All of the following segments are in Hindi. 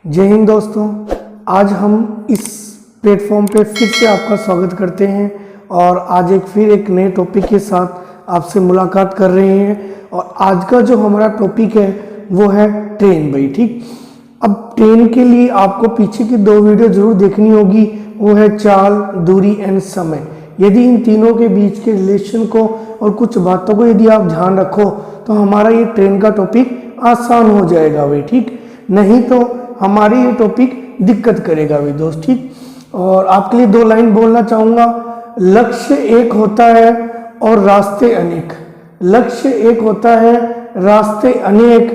जय हिंद दोस्तों। आज हम इस प्लेटफॉर्म पे फिर से आपका स्वागत करते हैं और आज फिर एक नए टॉपिक के साथ आपसे मुलाकात कर रहे हैं। और आज का जो हमारा टॉपिक है वो है ट्रेन भाई। ठीक, अब ट्रेन के लिए आपको पीछे की दो वीडियो जरूर देखनी होगी, वो है चाल, दूरी एंड समय। यदि इन तीनों के बीच के रिलेशन को और कुछ बातों को यदि आप ध्यान रखो तो हमारा ये ट्रेन का टॉपिक आसान हो जाएगा भाई। ठीक, नहीं तो हमारे ये टॉपिक दिक्कत करेगा भाई दोस्त। ठीक, और आपके लिए दो लाइन बोलना चाहूँगा। लक्ष्य एक होता है और रास्ते अनेक। लक्ष्य एक होता है, रास्ते अनेक।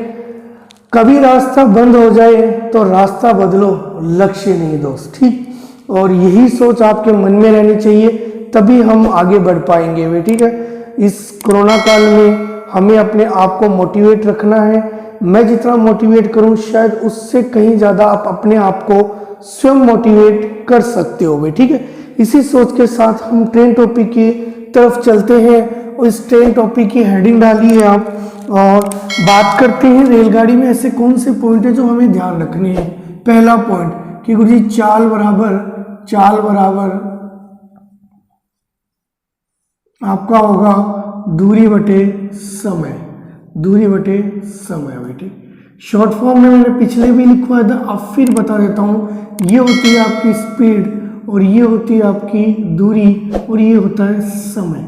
कभी रास्ता बंद हो जाए तो रास्ता बदलो, लक्ष्य नहीं दोस्त। ठीक, और यही सोच आपके मन में रहनी चाहिए, तभी हम आगे बढ़ पाएंगे भाई। ठीक है, इस कोरोना काल में हमें अपने आप को मोटिवेट रखना है। मैं जितना मोटिवेट करूं शायद उससे कहीं ज़्यादा आप अपने आप को स्वयं मोटिवेट कर सकते हो भाई। ठीक है, इसी सोच के साथ हम ट्रेन टॉपिक की तरफ चलते हैं और इस ट्रेन टॉपिक की हेडिंग डाली है आप, और बात करते हैं रेलगाड़ी में ऐसे कौन से पॉइंट है जो हमें ध्यान रखने हैं। पहला पॉइंट कि गुरुजी चाल बराबर आपका होगा दूरी बटे समय। दूरी बटे समय बेटे, शॉर्ट फॉर्म में मैंने पिछले भी लिखवाया था, अब फिर बता देता हूँ। ये होती है आपकी स्पीड और ये होती है आपकी दूरी और ये होता है समय।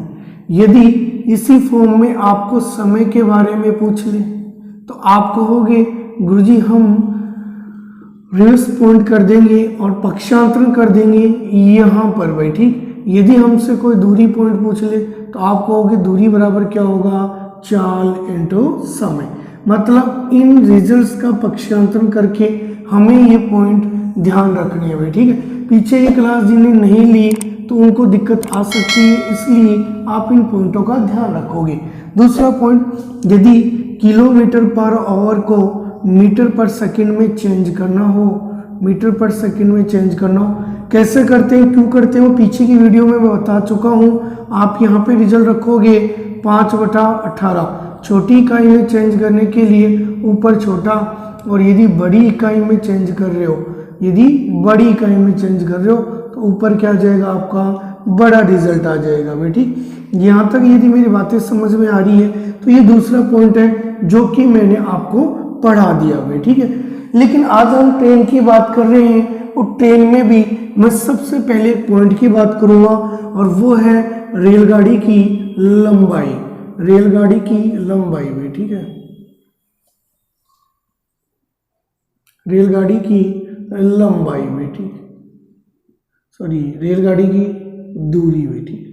यदि इसी फॉर्म में आपको समय के बारे में पूछ ले तो आप कहोगे गुरुजी हम रिवर्स पॉइंट कर देंगे और पक्षांतरण कर देंगे यहाँ पर भाई। ठीक, यदि हमसे कोई दूरी पॉइंट पूछ ले तो आप कहोगे दूरी बराबर क्या होगा, चाल इंटू समय। मतलब इन रिजल्ट्स का पक्षांतरण करके हमें ये पॉइंट ध्यान रखने हैं भाई। ठीक है, पीछे ये क्लास जिन्हें नहीं ली तो उनको दिक्कत आ सकती है, इसलिए आप इन पॉइंटों का ध्यान रखोगे। दूसरा पॉइंट, यदि किलोमीटर पर आवर को मीटर पर सेकंड में चेंज करना हो, मीटर पर सेकंड में चेंज करना हो, कैसे करते हैं, क्यों करते हैं, वो पीछे की वीडियो में मैं बता चुका हूँ। आप यहाँ पे रिजल्ट रखोगे 5/18। छोटी इकाई में चेंज करने के लिए ऊपर छोटा, और यदि बड़ी इकाई में चेंज कर रहे हो, यदि बड़ी इकाई में चेंज कर रहे हो तो ऊपर क्या आ जाएगा, आपका बड़ा रिजल्ट आ जाएगा भाई। ठीक, यहाँ तक यदि मेरी बातें समझ में आ रही है तो ये दूसरा पॉइंट है जो कि मैंने आपको पढ़ा दिया भाई। ठीक है, लेकिन आज हम ट्रेन की बात कर रहे हैं और ट्रेन में भी मैं सबसे पहले एक पॉइंट की बात करूंगा और वो है रेलगाड़ी की लंबाई। रेलगाड़ी की लंबाई भी, ठीक है, रेलगाड़ी की लंबाई भी, ठीक, सॉरी रेलगाड़ी की दूरी भी। ठीक,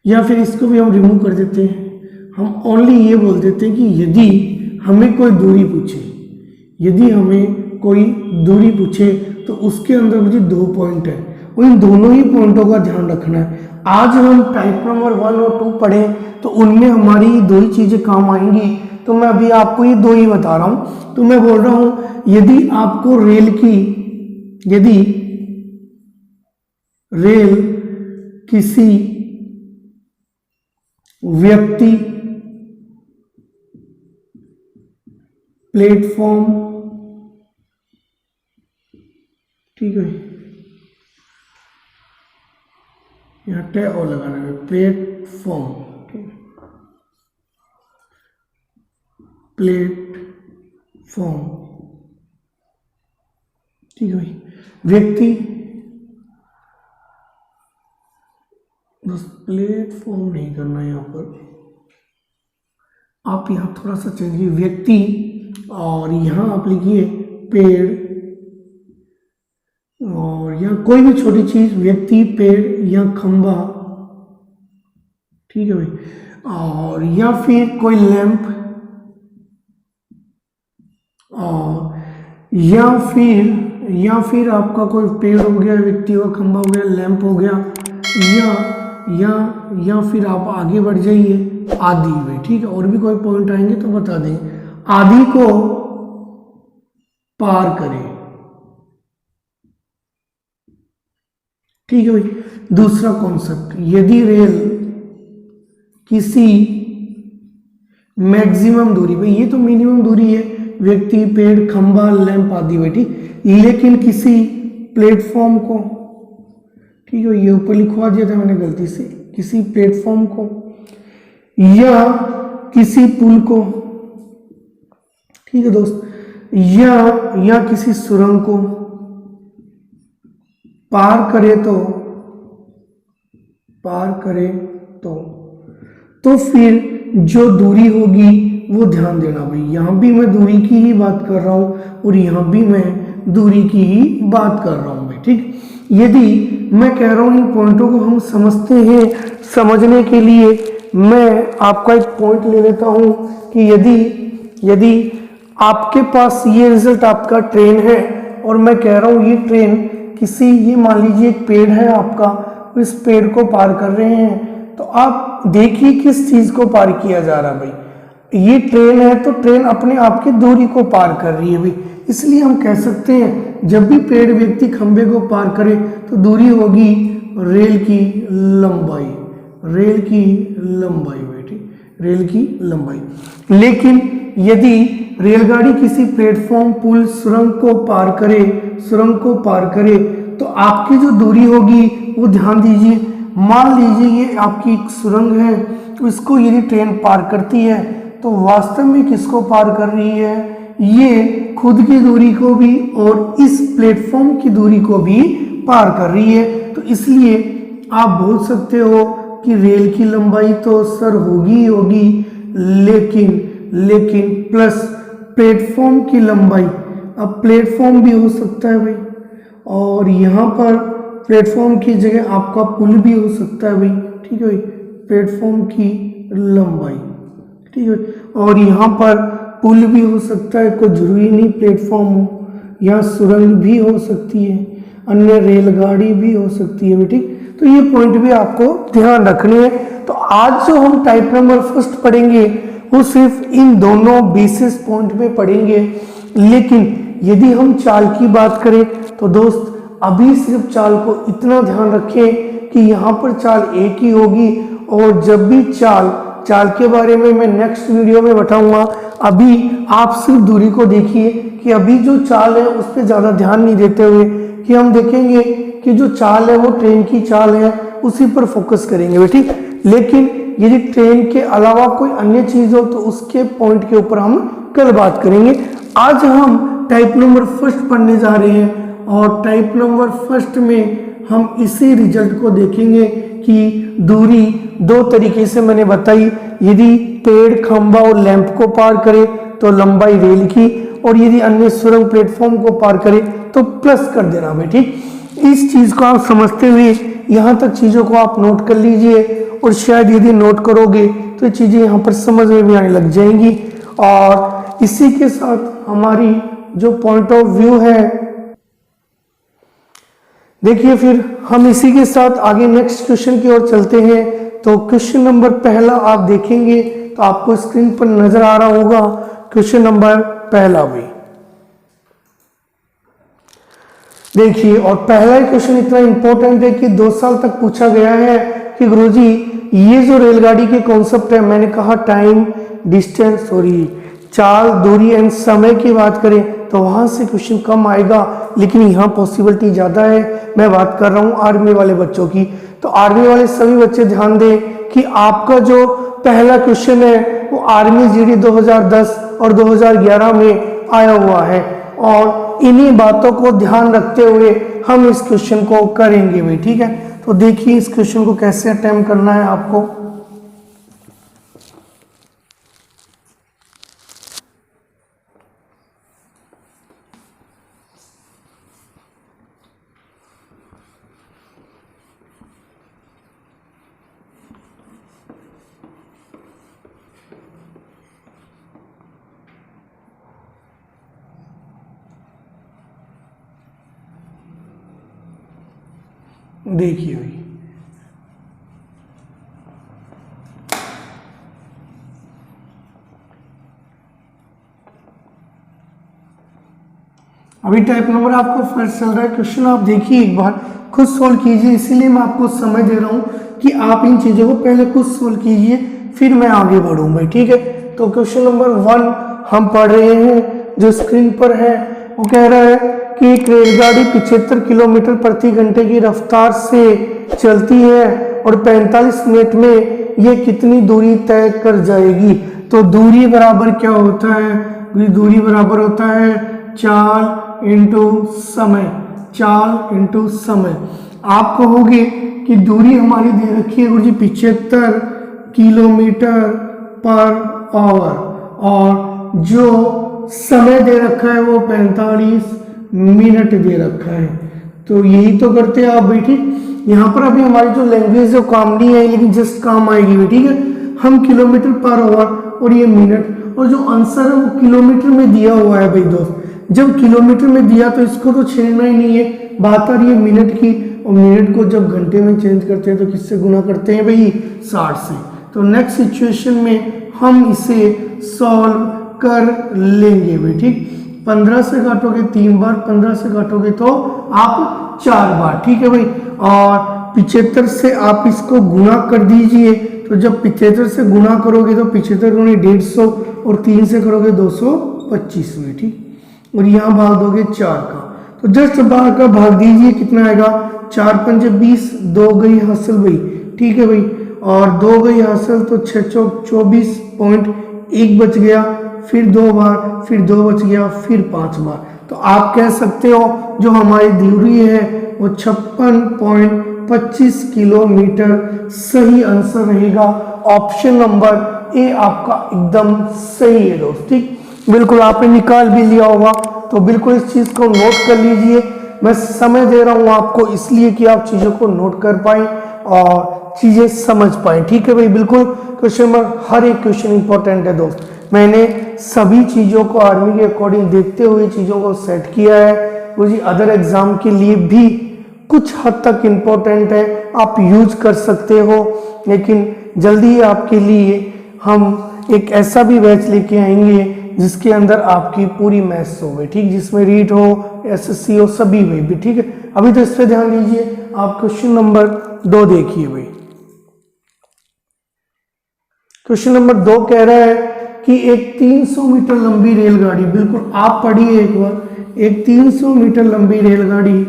या फिर इसको भी हम रिमूव कर देते हैं, हम ओनली ये बोल देते हैं कि यदि हमें कोई दूरी पूछे, यदि हमें कोई दूरी पूछे तो उसके अंदर मुझे दो पॉइंट है, उन दोनों ही पॉइंटों का ध्यान रखना है। आज हम टाइप नंबर 1 और 2 पढ़ें तो उनमें हमारी दो ही चीजें काम आएंगी, तो मैं अभी आपको ये दो ही बता रहा हूं। तो मैं बोल रहा हूं यदि आपको यदि रेल किसी व्यक्ति, प्लेटफॉर्म, ठीक है, यहाँ टे और लगाना है, प्लेटफॉर्म, ठीक है, प्लेटफॉर्म, ठीक है भाई, व्यक्ति, बस प्लेटफॉर्म नहीं करना है यहाँ पर, आप यहाँ थोड़ा सा चेंज कीजिए, व्यक्ति, और यहाँ आप लिखिए पेड़, और यहाँ कोई भी छोटी चीज, व्यक्ति, पेड़ या खंबा, ठीक है भाई, और या फिर कोई लैंप, और या फिर आपका कोई पेड़ हो गया, व्यक्ति हुआ, खंबा हो गया, लैंप हो गया, या फिर आप आगे बढ़ जाइए आदि में। ठीक है, और भी कोई पॉइंट आएंगे तो बता दें। आदि को पार करें, ठीक है भाई। दूसरा कॉन्सेप्ट, यदि रेल किसी मैक्सिमम दूरी, भाई ये तो मिनिमम दूरी है, व्यक्ति, पेड़, खंबा, लैंप आदि बेटी। लेकिन किसी प्लेटफॉर्म को, ठीक है, ये ऊपर लिखवा दिया था मैंने गलती से, किसी प्लेटफॉर्म को या किसी पुल को, ठीक है दोस्त, या किसी सुरंग को पार करे तो फिर जो दूरी होगी वो ध्यान देना भाई, यहां भी मैं दूरी की ही बात कर रहा हूं और यहां भी मैं दूरी की ही बात कर रहा हूं भाई, ठीक। यदि मैं कह रहा हूं इन पॉइंटों को हम समझते हैं, समझने के लिए मैं आपका एक पॉइंट ले लेता हूं कि यदि आपके पास ये रिजल्ट आपका ट्रेन है और मैं कह रहा हूं ये ट्रेन किसी, ये मान लीजिए एक पेड़ है आपका, इस पेड़ को पार कर रहे हैं, तो आप देखिए किस चीज को पार किया जा रहा है भाई, ये ट्रेन है तो ट्रेन अपने आप की दूरी को पार कर रही है भाई। इसलिए हम कह सकते हैं जब भी पेड़, व्यक्ति, खंबे को पार करे तो दूरी होगी रेल की लंबाई, रेल की लंबाई बेटी, रेल की लंबाई। लेकिन यदि रेलगाड़ी किसी प्लेटफॉर्म, पुल, सुरंग को पार करे तो आपकी जो दूरी होगी वो ध्यान दीजिए, मान लीजिए ये आपकी एक सुरंग है, तो इसको यदि ट्रेन पार करती है तो वास्तव में किसको पार कर रही है, ये खुद की दूरी को भी और इस प्लेटफॉर्म की दूरी को भी पार कर रही है। तो इसलिए आप बोल सकते हो कि रेल की लंबाई तो सर होगी, लेकिन प्लस प्लेटफॉर्म की लंबाई, अब प्लेटफॉर्म भी हो सकता है भाई, और यहाँ पर प्लेटफॉर्म की जगह आपका पुल भी हो सकता है भाई, ठीक है भाई, प्लेटफॉर्म की लंबाई, ठीक है, और यहाँ पर पुल भी हो सकता है, कोई जरूरी नहीं प्लेटफॉर्म हो, यहाँ सुरंग भी हो सकती है, अन्य रेलगाड़ी भी हो सकती है, ठीक। तो ये पॉइंट भी आपको ध्यान रखने हैं। तो आज जो हम टाइप नंबर फर्स्ट पढ़ेंगे वो सिर्फ इन दोनों बेसिस पॉइंट में पढ़ेंगे। लेकिन यदि हम चाल की बात करें तो दोस्त अभी सिर्फ चाल को इतना ध्यान रखें कि यहाँ पर चाल एक ही होगी, और जब भी चाल के बारे में मैं नेक्स्ट वीडियो में बताऊंगा। अभी आप सिर्फ दूरी को देखिए कि अभी जो चाल है उस पर ज्यादा ध्यान नहीं देते हुए कि हम देखेंगे कि जो चाल है वो ट्रेन की चाल है, उसी पर फोकस करेंगे बेटी। लेकिन यदि ट्रेन के अलावा कोई अन्य चीज हो तो उसके पॉइंट के ऊपर हम कल बात करेंगे। आज हम टाइप नंबर फर्स्ट पढ़ने जा रहे हैं और टाइप नंबर फर्स्ट में हम इसी रिजल्ट को देखेंगे कि दूरी दो तरीके से मैंने बताई, यदि पेड़, खंबा और लैंप को पार करे तो लंबाई रेल की, और यदि अन्य सुरंग, प्लेटफॉर्म को पार करे तो प्लस कर देना बेटी। इस चीज को आप समझते हुए यहाँ तक चीजों को आप नोट कर लीजिए, और शायद यदि नोट करोगे तो ये चीजें यहाँ पर समझ में भी आने लग जाएंगी। और इसी के साथ हमारी जो पॉइंट ऑफ व्यू है, देखिए फिर हम इसी के साथ आगे नेक्स्ट क्वेश्चन की ओर चलते हैं। तो क्वेश्चन नंबर पहला आप देखेंगे तो आपको स्क्रीन पर नजर आ रहा होगा क्वेश्चन नंबर पहला भी देखिए। और पहला क्वेश्चन इतना इंपॉर्टेंट है कि 2 साल तक पूछा गया है कि गुरुजी ये जो रेलगाड़ी के कॉन्सेप्ट है, मैंने कहा टाइम, डिस्टेंस, चाल, दूरी एंड समय की बात करें तो वहां से क्वेश्चन कम आएगा, लेकिन यहाँ पॉसिबिलिटी ज्यादा है। मैं बात कर रहा हूँ आर्मी वाले बच्चों की। तो आर्मी वाले सभी बच्चे ध्यान दें कि आपका जो पहला क्वेश्चन है वो आर्मी जीडी 2010 और 2011 में आया हुआ है, और इन्हीं बातों को ध्यान रखते हुए हम इस क्वेश्चन को करेंगे भाई, ठीक है। तो देखिए इस क्वेश्चन को कैसे अटेम्प्ट करना है आपको। देखिए भाई अभी टाइप नंबर आपको फर्स्ट चल रहा है। क्वेश्चन आप देखिए एक बार, खुद सोल्व कीजिए, इसीलिए मैं आपको समय दे रहा हूं कि आप इन चीजों को पहले खुद सोल्व कीजिए, फिर मैं आगे बढ़ूं भाई, ठीक है। तो क्वेश्चन नंबर 1 हम पढ़ रहे हैं, जो स्क्रीन पर है वो कह रहा है कि एक रेलगाड़ी 75 किलोमीटर प्रति घंटे की रफ्तार से चलती है और 45 मिनट में ये कितनी दूरी तय कर जाएगी। तो दूरी बराबर क्या होता है, दूरी बराबर होता है चाल इंटू समय, चाल इंटू समय। आप कहोगे कि दूरी हमारी दे रखी है गुरु जी 75 किलोमीटर पर आवर और जो समय दे रखा है वो 45 मिनट दे रखा है। तो यही तो करते हैं आप भाई, ठीक। यहाँ पर अभी हमारी जो लैंग्वेज जो काम नहीं है लेकिन जस्ट काम आएगी भाई, ठीक है। हम किलोमीटर पर आवर और ये मिनट और जो आंसर है वो किलोमीटर में दिया हुआ है भाई दोस्त। जब किलोमीटर में दिया तो इसको तो छेड़ना ही नहीं है, बात आ रही है मिनट की, और मिनट को जब घंटे में चेंज करते हैं तो किससे गुना करते हैं भाई, 60 से। तो नेक्स्ट सिचुएशन में हम इसे सॉल्व कर लेंगे भाई, ठीक। 15 से काटोगे 3 बार, 15 से काटोगे तो आप 4 बार, ठीक है भाई। और 75 से आप इसको गुना कर दीजिए, तो जब 75 से गुना करोगे तो 75 गुणे 150 और 3 से करोगे 225 में, ठीक। और यहाँ भाग दोगे 4 का, तो जस्ट बाहर का भाग दीजिए, कितना आएगा 4 पंजे 20, 2 गई हासिल भाई, ठीक है भाई। और 2 गई हासिल तो 6 चौक 24.1 बच गया, फिर 2 बार, फिर 2 बच गया, फिर 5 बार। तो आप कह सकते हो जो हमारी दूरी है वो 56.25 किलोमीटर सही आंसर रहेगा। ऑप्शन नंबर ए आपका एकदम सही है दोस्त, ठीक। बिल्कुल आपने निकाल भी लिया होगा, तो बिल्कुल इस चीज को नोट कर लीजिए। मैं समय दे रहा हूं आपको इसलिए कि आप चीजों को नोट कर पाए और चीजें समझ पाए, ठीक है भाई। बिल्कुल क्वेश्चन नंबर, हर एक क्वेश्चन इंपॉर्टेंट है दोस्त। मैंने सभी चीजों को आर्मी के अकॉर्डिंग देखते हुए चीजों को सेट किया है, वो जी अदर एग्जाम के लिए भी कुछ हद तक इम्पोर्टेंट है, आप यूज कर सकते हो। लेकिन जल्दी ही आपके लिए हम एक ऐसा भी बैच लेके आएंगे जिसके अंदर आपकी पूरी मैथ्स हो, ठीक, जिसमें रीट हो, एसएससी हो, सभी हुए भी, ठीक है। अभी तो इस पे ध्यान दीजिए। आप क्वेश्चन नंबर 2 देखिए भाई। क्वेश्चन नंबर 2 कह रहा है कि एक 300 मीटर लंबी रेलगाड़ी, बिल्कुल आप पढ़िए एक बार, एक 300 मीटर लंबी रेलगाड़ी,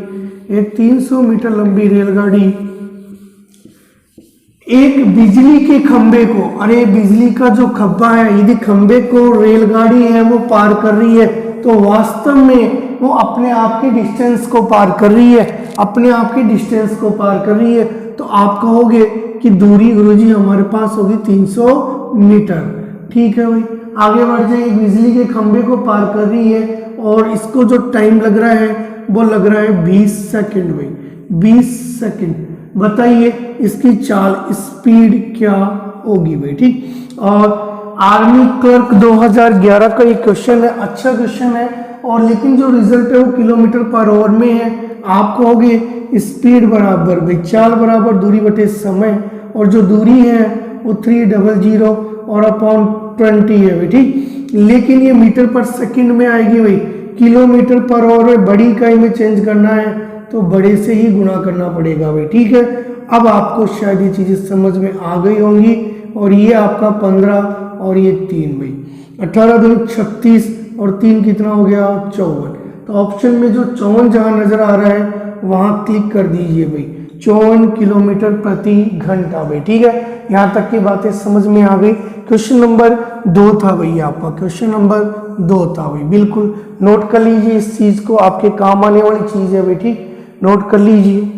एक 300 मीटर लंबी रेलगाड़ी एक बिजली के खंबे को, अरे बिजली का जो खंबा है, यदि खंबे को रेलगाड़ी है वो पार कर रही है तो वास्तव में वो अपने आप के डिस्टेंस को पार कर रही है, अपने आप के डिस्टेंस को पार कर रही है। तो आप कहोगे कि दूरी गुरुजी हमारे पास होगी 300 मीटर, ठीक है भाई। आगे बढ़ जाइए, बिजली के खंबे को पार कर रही है और इसको जो टाइम लग रहा है वो लग रहा है 20 सेकंड भाई, 20 सेकंड। बताइए इसकी चाल स्पीड क्या होगी भाई, ठीक। और आर्मी क्लर्क 2011 का ये क्वेश्चन है, अच्छा क्वेश्चन है, और लेकिन जो रिजल्ट है वो किलोमीटर पर आवर में है। आप कहोगे स्पीड बराबर भाई चाल बराबर दूरी बटे समय, और जो दूरी है वो 300 और अपॉन 20 है भाई, ठीक। लेकिन ये मीटर पर सेकंड में आएगी भाई, किलोमीटर पर आवर में बड़ी इकाई में चेंज करना है तो बड़े से ही गुना करना पड़ेगा भाई, ठीक है। अब आपको शायद ये चीजें समझ में आ गई होंगी। और ये आपका 15 और ये 3 भाई, 18 दूनी 36 और 3 कितना हो गया 54। तो ऑप्शन में जो 54 जहां नजर आ रहा है वहां क्लिक कर दीजिए भाई, 54 किलोमीटर प्रति घंटा भाई, ठीक है। यहाँ तक की बातें समझ में आ गई। क्वेश्चन नंबर 2 था भाई आपका, क्वेश्चन नंबर 2 था भाई, बिल्कुल नोट कर लीजिए इस चीज को, आपके काम आने वाली चीज है भाई, ठीक, नोट कर लीजिए।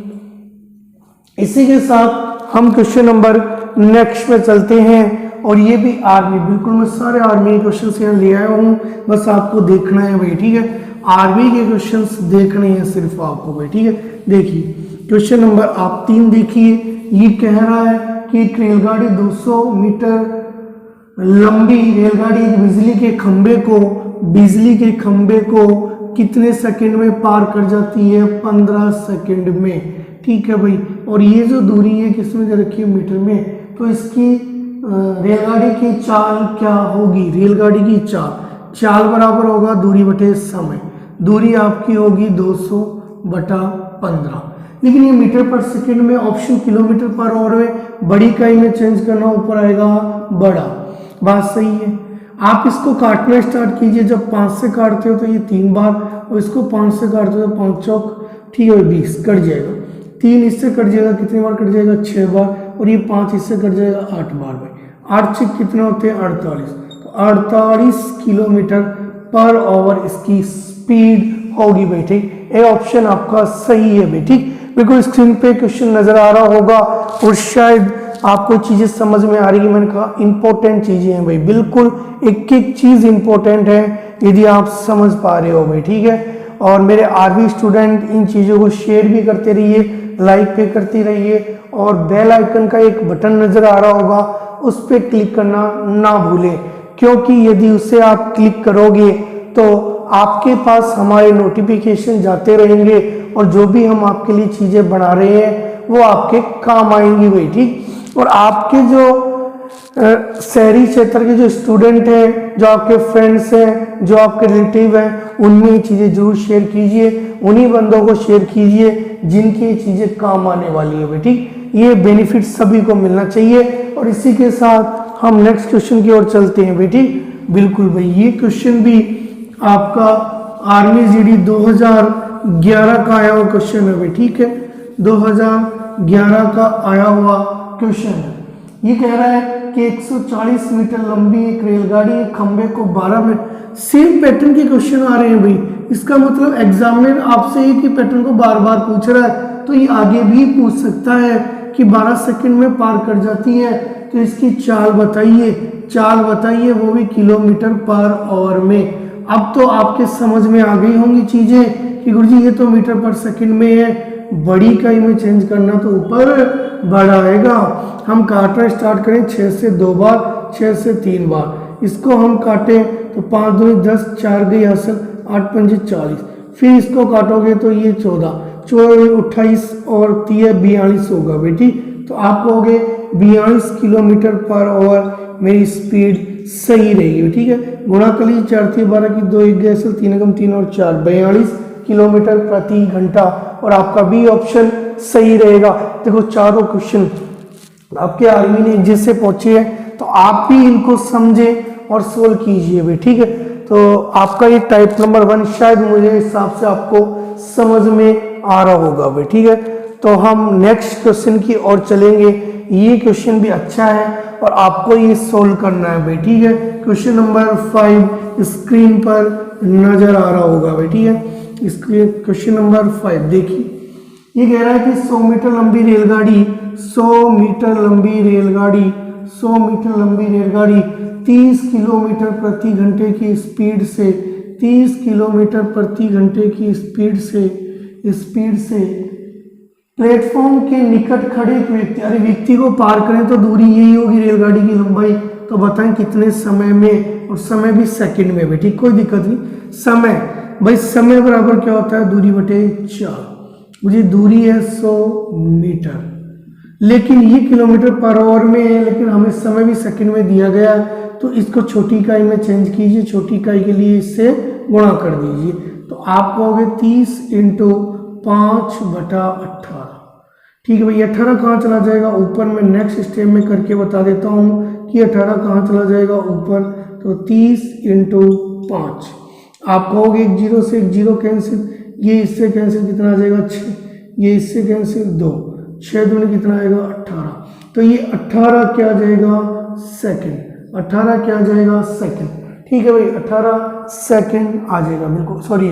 इसी के साथ हम क्वेश्चन नंबर नेक्स्ट में चलते हैं, और ये भी आर्मी, बिल्कुल मैं सारे आर्मी के क्वेश्चन यहाँ ले आया हूँ, बस आपको देखना है भाई, ठीक है। आर्मी के क्वेश्चंस देखने हैं सिर्फ आपको भाई, ठीक है। देखिए क्वेश्चन नंबर आप 3 देखिए, ये कह रहा है कि एक रेलगाड़ी 200 मीटर लंबी रेलगाड़ी बिजली के खंबे को कितने सेकंड में पार कर जाती है, 15 सेकंड में, ठीक है भाई। और ये जो दूरी है किसमें दे रखी है, मीटर में, तो इसकी रेलगाड़ी की चाल क्या होगी, रेलगाड़ी की चाल बराबर होगा दूरी बटे समय। दूरी आपकी होगी 200/15, लेकिन ये मीटर पर सेकंड में, ऑप्शन किलोमीटर पर आवर में, बड़ी इकाई में चेंज करना, ऊपर आएगा बड़ा, बात सही है। आप इसको काटना स्टार्ट कीजिए। जब 5 से काटते हो तो ये 3 बार, और इसको 5 से काटते हो तो 5 चौक, ठीक है 20 कट जाएगा। 3 इससे कट जाएगा, कितनी बार कट जाएगा 6 बार, और ये 5 इससे कट जाएगा 8 बार भाई। 8 से कितने होते हैं 48, तो 48 किलोमीटर पर आवर इसकी स्पीड होगी भाई, ठीक। ये ऑप्शन आपका सही है भाई, ठीक। बिल्कुल स्क्रीन पे क्वेश्चन नजर आ रहा होगा और शायद आपको चीजें समझ में आ रही है। मैंने कहा इंपॉर्टेंट चीजें हैं भाई, बिल्कुल एक एक चीज इंपॉर्टेंट है यदि आप समझ पा रहे हो भाई, ठीक है। और मेरे आरबी स्टूडेंट इन चीजों को शेयर भी करते रहिए, लाइक पे करते रहिए, और बेल आइकन का एक बटन नजर आ रहा होगा उस पर क्लिक करना ना भूलें, क्योंकि यदि उसे आप क्लिक करोगे तो आपके पास हमारे नोटिफिकेशन जाते रहेंगे और जो भी हम आपके लिए चीजें बना रहे हैं वो आपके काम आएंगी भाई, ठीक। और आपके जो शहरी क्षेत्र के जो स्टूडेंट हैं, जो आपके फ्रेंड्स हैं, जो आपके रिलेटिव हैं, उनमें ये चीज़ें जरूर शेयर कीजिए। उन्हीं बंदों को शेयर कीजिए जिनकी ये चीज़ें काम आने वाली है भाई, ठीक। ये बेनिफिट सभी को मिलना चाहिए। और इसी के साथ हम नेक्स्ट क्वेश्चन की ओर चलते हैं भाई, ठीक। बिल्कुल भाई, ये क्वेश्चन भी आपका आर्मी जीडी 2011 का आया हुआ क्वेश्चन है भाई, ठीक है। 2011 का आया हुआ क्वेश्चन है। ये कह रहा है कि 140 मीटर लंबी एक रेलगाड़ी एक खंबे को 12 मिनट, सेम पैटर्न के क्वेश्चन आ रहे हैं भाई। इसका मतलब एग्जामिनर आपसे एक ही पैटर्न को बार बार पूछ रहा है, तो ये आगे भी पूछ सकता है कि 12 सेकंड में पार कर जाती है, तो इसकी चाल बताइए, चाल बताइए, वो भी किलोमीटर पर आवर में। अब तो आपके समझ में आ गई होंगी चीजें कि गुरुजी ये तो मीटर पर सेकंड में है, बड़ी इकाई में चेंज करना तो ऊपर बढ़ाएगा। हम काटना स्टार्ट करें 6 से 2 बार, 6 से 3 बार, इसको हम काटें तो 5 दूनी 10, 4 गई हासिल, 8 पंजे 40, फिर इसको काटोगे तो ये 14, 28 और 30 42 होगा बेटी। तो आप कहोगे 42 किलोमीटर पर आवर मेरी स्पीड सही रहेगी, ठीक है। गुणा कर लीजिए, 4 3 12 की 2 1 गए, 3 कम 3 और 4, 42 किलोमीटर प्रति घंटा, और आपका बी ऑप्शन सही रहेगा। देखो चारों क्वेश्चन आपके आर्मी ने जैसे पूछे हैं, तो आप भी इनको समझें और सोल्व कीजिए भी, ठीक है। तो आपका ये टाइप नंबर 1 शायद मुझे हिसाब से आपको समझ में आ रहा होगा भाई, ठीक है। तो हम नेक्स्ट क्वेश्चन की ओर चलेंगे। ये क्वेश्चन भी अच्छा है और आपको ये सोल्व करना है भाई, ठीक है। क्वेश्चन नंबर 5 स्क्रीन पर नजर आ रहा होगा भाई, ठीक है। इसके क्वेश्चन नंबर 5 देखिए, ये कह रहा है कि 100 मीटर लंबी रेलगाड़ी 100 मीटर लंबी रेलगाड़ी 100 मीटर लंबी रेलगाड़ी 30 किलोमीटर प्रति घंटे की स्पीड से 30 किलोमीटर प्रति घंटे की स्पीड से प्लेटफॉर्म के निकट खड़े एक व्यक्ति, अरे व्यक्ति को पार करें तो दूरी यही होगी रेलगाड़ी की लंबाई, तो बताएं कितने समय में, और समय भी सेकंड में भी, ठीक, कोई दिक्कत नहीं। समय भाई, समय बराबर क्या होता है दूरी बटे 4, मुझे दूरी है 100 मीटर, लेकिन ये किलोमीटर पर आवर में है, लेकिन हमें समय भी सेकंड में दिया गया, तो इसको छोटी इकाई में चेंज कीजिए, छोटी इकाई के लिए इससे गुणा कर दीजिए, तो आप कहोगे 30 × 5/18, ठीक है भाई। 18 कहाँ चला जाएगा ऊपर, मैं नेक्स्ट स्टेप में करके बता देता हूँ कि 18 कहाँ चला जाएगा ऊपर, तो 30 × 5, आप कहोगे 1 0 से 1 0 कैंसिल, ये इससे कैंसिल, कितना आ जाएगा 6, ये इससे कैंसिल 2, 6 दूनी कितना आएगा 18, तो ये 18 क्या आ जाएगा सेकंड, 18 क्या आ जाएगा सेकंड, ठीक है भाई। 18 सेकंड आ जाएगा, बिल्कुल सॉरी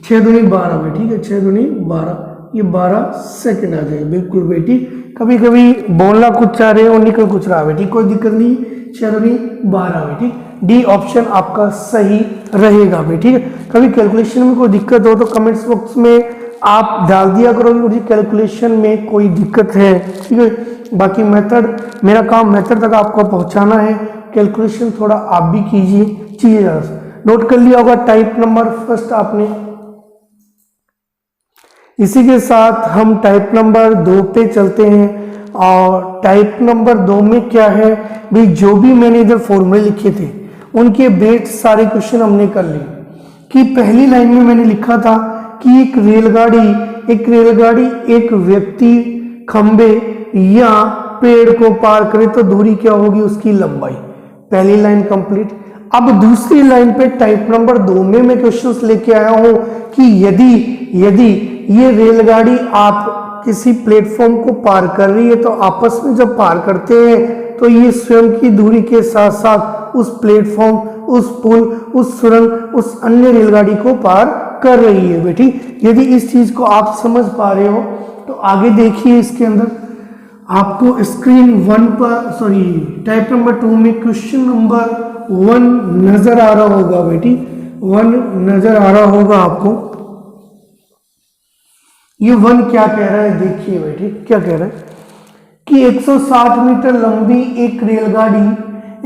6 दूनी 12 भाई, ठीक है, 6 दूनी 12, ये 12 सेकंड आ जाएगा, बिल्कुल बेटी। कभी कभी बोलना कुछ चाह रहे हो और निकल कुछ रहा है बेटी, कोई दिक्कत नहीं, 6 दूनी 12 बेटी, डी ऑप्शन आपका सही रहेगा भाई, ठीक है। कभी कैलकुलेशन में कोई दिक्कत हो तो कमेंट्स बॉक्स में आप डाल दिया करो मुझे कैलकुलेशन में कोई दिक्कत है, ठीक है। बाकी मेथड, मेरा काम मेथड तक आपको पहुंचाना है, कैलकुलेशन थोड़ा आप भी कीजिए, चीजें नोट कर लिया होगा। टाइप नंबर फर्स्ट आपने, इसी के साथ हम टाइप नंबर 2 पे चलते हैं। और टाइप नंबर 2 में क्या है भाई, जो भी मैंने इधर फॉर्मूले लिखे थे उनके बेट सारे क्वेश्चन हमने कर लिए। कि पहली लाइन में मैंने लिखा था कि एक रेलगाड़ी एक व्यक्ति खंबे या पेड़ को पार करे तो दूरी क्या होगी उसकी लंबाई, पहली लाइन कंप्लीट। अब दूसरी लाइन पे टाइप नंबर 2 में मैं क्वेश्चंस लेके आया हूं कि यदि ये रेलगाड़ी आप किसी प्लेटफॉर्म को पार कर रही है तो आपस में जब पार करते हैं तो ये स्वयं की दूरी के साथ साथ उस प्लेटफॉर्म, उस पुल, उस सुरंग, उस अन्य रेलगाड़ी को पार कर रही है बेटी। यदि इस चीज को आप समझ पा रहे हो तो आगे देखिए, इसके अंदर आपको स्क्रीन 1 पर टाइप नंबर 2 में क्वेश्चन नंबर 1 नजर आ रहा होगा बेटी, 1 नजर आ रहा होगा आपको। ये 1 क्या कह रहा है देखिए बेटी, क्या कह रहा है कि 160 मीटर लंबी एक रेलगाड़ी,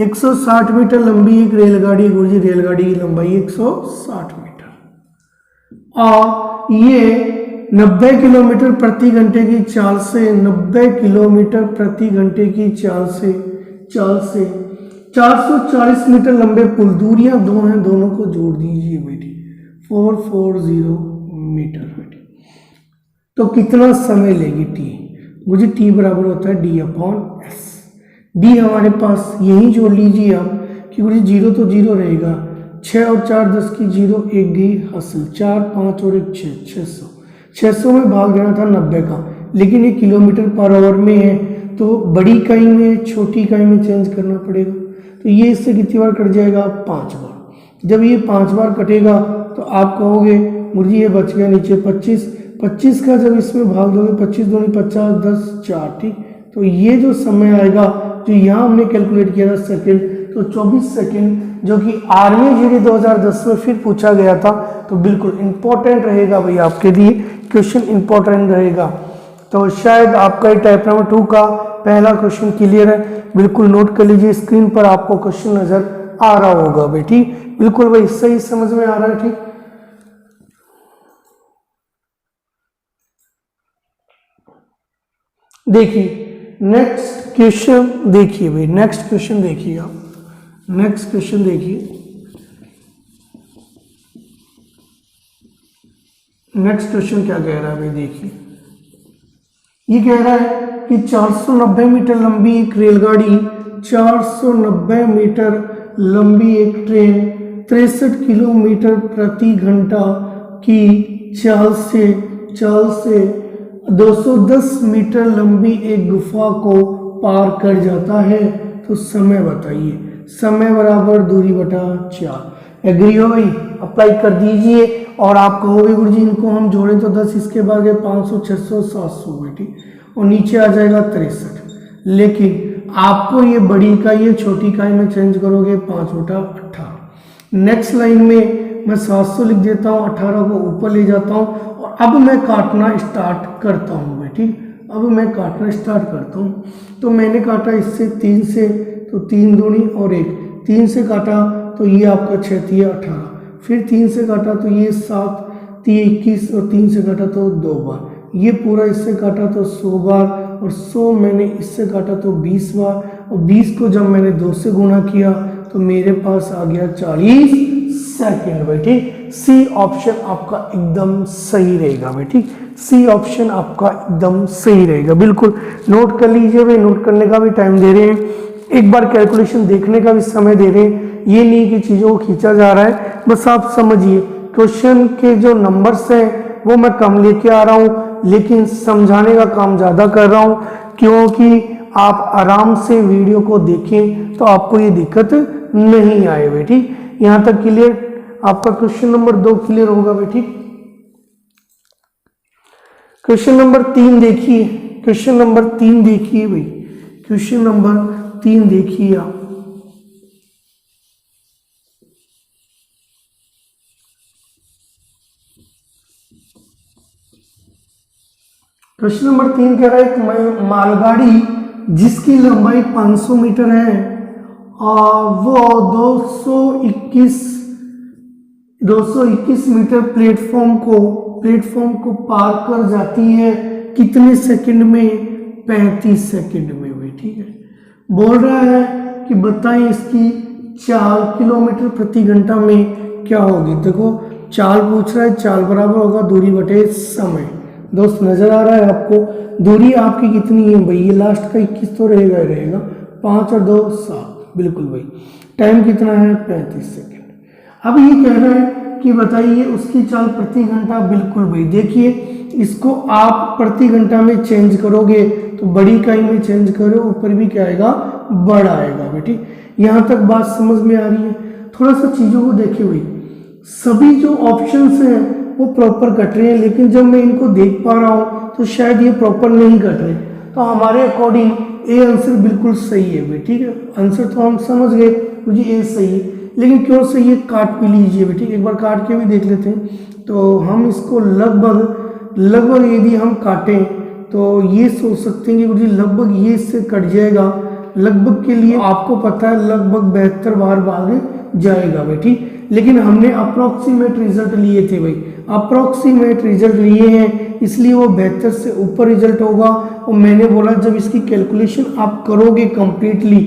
160 मीटर लंबी एक रेलगाड़ी, गुरुजी रेलगाड़ी की लंबाई 160 मीटर और ये 90 किलोमीटर प्रति घंटे की चाल से 90 किलोमीटर प्रति घंटे की चाल से 440 मीटर लंबे पुल, दूरियां दो हैं, दोनों को जोड़ दीजिए बेटी, 440 मीटर बेटी। तो कितना समय लेगी टी, मुझे टी बराबर होता है डी अपॉन एस। डी हमारे पास यही जोड़ लीजिए आप कि मुझे 0 तो 0 रहेगा, 6 और 4 10 की 0, 1 गई हासिल, 4 5 और 1 6, 600 में भाग देना था 90 का, लेकिन ये किलोमीटर पर आवर में है तो बड़ी इकाई में छोटी इकाई में चेंज करना पड़ेगा। तो ये इससे कितनी बार कट जाएगा, 5 बार। जब ये 5 बार कटेगा तो आप कहोगे मुझे ये बच गया नीचे 25 का जब इसमें भाग दोगे 25 दूनी 50, 10 4, ठीक। तो ये जो समय आएगा जो यहाँ हमने कैलकुलेट किया था सेकंड, तो 24 सेकंड, जो कि आर्मी जीडी 2010 में फिर पूछा गया था। तो बिल्कुल इंपॉर्टेंट रहेगा भाई, आपके लिए क्वेश्चन इंपॉर्टेंट रहेगा। तो शायद आपका ये टाइप नंबर 2 का पहला क्वेश्चन क्लियर है, बिल्कुल नोट कर लीजिए, स्क्रीन पर आपको क्वेश्चन नजर आ रहा होगा बेटी, बिल्कुल भाई सही समझ में आ रहा है, ठीक। देखिए नेक्स्ट क्वेश्चन देखिए भाई, नेक्स्ट क्वेश्चन देखिए आप, नेक्स्ट क्वेश्चन देखिए, नेक्स्ट क्वेश्चन क्या कह रहा है भाई देखिए, ये कह रहा है कि 490 मीटर लंबी एक रेलगाड़ी, 490 मीटर लंबी एक ट्रेन 63 किलोमीटर प्रति घंटा की चाल से 210 मीटर लंबी एक गुफा को पार कर जाता है। तो समय बताइए, समय बराबर दूरी बटा 4। एग्री हो भाई, अप्लाई कर दीजिए। और आप कहोगे गुरुजी इनको हम जोड़ें तो 10, इसके बाद 500 600 700 बेटी, और नीचे आ जाएगा 63। लेकिन आपको ये बड़ी इकाई छोटी इकाई में चेंज करोगे 5/18। नेक्स्ट लाइन में मैं 700 लिख देता हूँ, 18 को ऊपर ले जाता हूँ और अब मैं काटना स्टार्ट करता हूँ बेटी, अब मैं काटना स्टार्ट करता हूँ। तो मैंने काटा इससे 3 से, तो 3 दूनी और 1, 3 से काटा तो ये आपका 6 3 18, फिर 3 से काटा तो ये 7 3 21 और 3 से काटा तो 2 बार, ये पूरा इससे काटा तो 100 बार और 100 मैंने इससे काटा तो 20 बार, और 20 को जब मैंने 2 से गुणा किया तो मेरे पास आ गया 40 सेकंड बेटी। सी ऑप्शन आपका एकदम सही रहेगा बेटी, सी ऑप्शन आपका एकदम सही रहेगा। बिल्कुल नोट कर लीजिए भाई, नोट करने का भी टाइम दे रहे हैं, एक बार कैलकुलेशन देखने का भी समय दे रहे हैं, ये नहीं कि चीज़ों को खींचा जा रहा है। बस आप समझिए क्वेश्चन के जो नंबर्स हैं वो मैं कम लेके आ रहा हूँ, लेकिन समझाने का काम ज़्यादा कर रहा हूँ, क्योंकि आप आराम से वीडियो को देखें तो आपको ये दिक्कत नहीं आए बेटी। यहाँ तक क्लियर, आपका क्वेश्चन नंबर 2 क्लियर होगा बेटी। क्वेश्चन नंबर 3 देखिए, क्वेश्चन नंबर 3 देखिए भाई, क्वेश्चन नंबर 3 देखिए आप। क्वेश्चन नंबर 3 कह रहा है एक मालगाड़ी जिसकी लंबाई 500 मीटर है और वो 221 मीटर प्लेटफॉर्म को पार कर जाती है कितने सेकंड में, 35 सेकंड में भी, ठीक है। बोल रहा है कि बताएं इसकी चाल किलोमीटर प्रति घंटा में क्या होगी। देखो चाल पूछ रहा है, चाल बराबर होगा दूरी बटे समय। दोस्त नजर आ रहा है आपको, दूरी आपकी कितनी है भाई, ये लास्ट का 21 तो रहेगा ही रहेगा, 5 और 2 7, बिल्कुल भाई। टाइम कितना है 35 सेकेंड। अब ये कह रहा है कि बताइए उसकी चाल प्रति घंटा। बिल्कुल भाई, देखिए इसको आप प्रति घंटा में चेंज करोगे तो बड़ी इकाई में चेंज करो, ऊपर भी क्या आएगा, बड़ा आएगा बेटी। यहाँ तक बात समझ में आ रही है? थोड़ा सा चीज़ों को देखिए भाई, सभी जो ऑप्शंस हैं वो प्रॉपर कट रहे हैं, लेकिन जब मैं इनको देख पा रहा हूँ तो शायद ये प्रॉपर नहीं कट रहे। तो हमारे अकॉर्डिंग ए आंसर बिल्कुल सही है भाई, ठीक है। आंसर तो हम समझ गए, मुझे ए सही है, लेकिन क्यों सही है काट भी लीजिए बेटी, एक बार काट के भी देख लेते हैं। तो हम इसको लगभग यदि हम काटें तो ये सोच सकते हैं कि मुझे लगभग ये इससे कट जाएगा। लगभग के लिए आपको पता है लगभग 72 बार भाग जाएगा बेटी, लेकिन हमने अप्रोक्सीमेट रिजल्ट लिए थे भाई, अप्रोक्सीमेट रिजल्ट लिए हैं, इसलिए वो 72 से ऊपर रिजल्ट होगा। और मैंने बोला जब इसकी कैलकुलेशन आप करोगे कंप्लीटली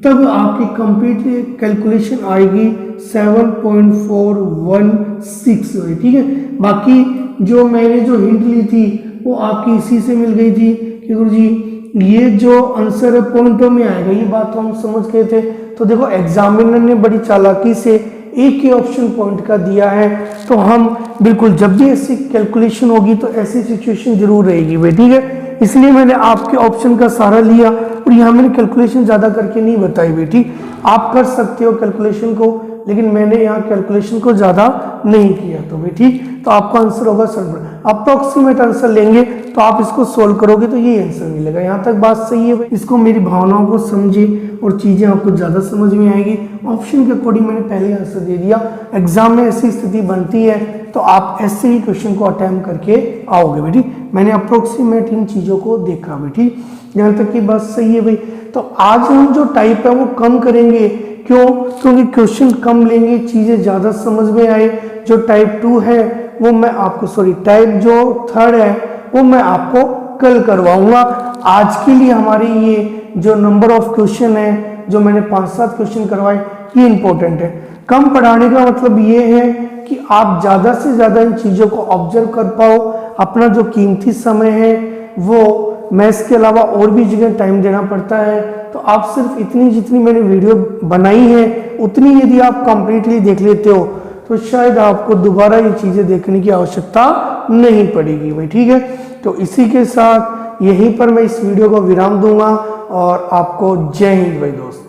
तब आपकी कंप्लीटली कैलकुलेशन आएगी 7.416, ठीक है। बाकी जो मैंने जो हिंट ली थी वो आपकी इसी से मिल गई थी कि गुरुजी ये जो आंसर है पॉइंटों में आएगा, ये बात तो हम समझ गए थे। तो देखो एग्जामिनर ने बड़ी चालाकी से एक ही ऑप्शन पॉइंट का दिया है, तो हम बिल्कुल जब भी ऐसी कैलकुलेशन होगी तो ऐसी सिचुएशन जरूर रहेगी भाई, ठीक है। इसलिए मैंने आपके ऑप्शन का सारा लिया और यहाँ मैंने कैलकुलेशन ज़्यादा करके नहीं बताई बेटी, आप कर सकते हो कैलकुलेशन को, लेकिन मैंने यहाँ कैलकुलेशन को ज़्यादा नहीं किया। तो भाई ठीक, तो आपका आंसर होगा सर। अप्रोक्सीमेट आंसर लेंगे तो आप इसको सोल्व करोगे तो ये आंसर मिलेगा। यहाँ तक बात सही है भाई, इसको मेरी भावनाओं को समझे और चीज़ें आपको ज़्यादा समझ में आएगी। ऑप्शन के अकॉर्डिंग मैंने पहले आंसर दे दिया। एग्जाम में ऐसी स्थिति बनती है तो आप ऐसे ही क्वेश्चन को अटेम्प्ट करके आओगे बेटी। मैंने अप्रोक्सीमेट इन चीज़ों को देखा बेटी, यहाँ तक की बात सही है भाई। तो आज हम जो टाइप है वो कम करेंगे, क्यों? क्योंकि क्वेश्चन कम लेंगे, चीज़ें ज़्यादा समझ में आए। जो टाइप 2 है वो मैं आपको टाइप जो 3 है वो मैं आपको कल करवाऊंगा। आज के लिए हमारी ये जो नंबर ऑफ क्वेश्चन है, जो मैंने 5-7 क्वेश्चन करवाए, ये इंपॉर्टेंट है। कम पढ़ाने का मतलब ये है कि आप ज़्यादा से ज़्यादा इन चीज़ों को ऑब्जर्व कर पाओ। अपना जो कीमती समय है वो मैथ्स के अलावा और भी जगह टाइम देना पड़ता है, तो आप सिर्फ इतनी जितनी मैंने वीडियो बनाई है उतनी यदि आप कंप्लीटली देख लेते हो तो शायद आपको दोबारा ये चीज़ें देखने की आवश्यकता नहीं पड़ेगी भाई, ठीक है। तो इसी के साथ यहीं पर मैं इस वीडियो को विराम दूंगा और आपको जय हिंद भाई दोस्त।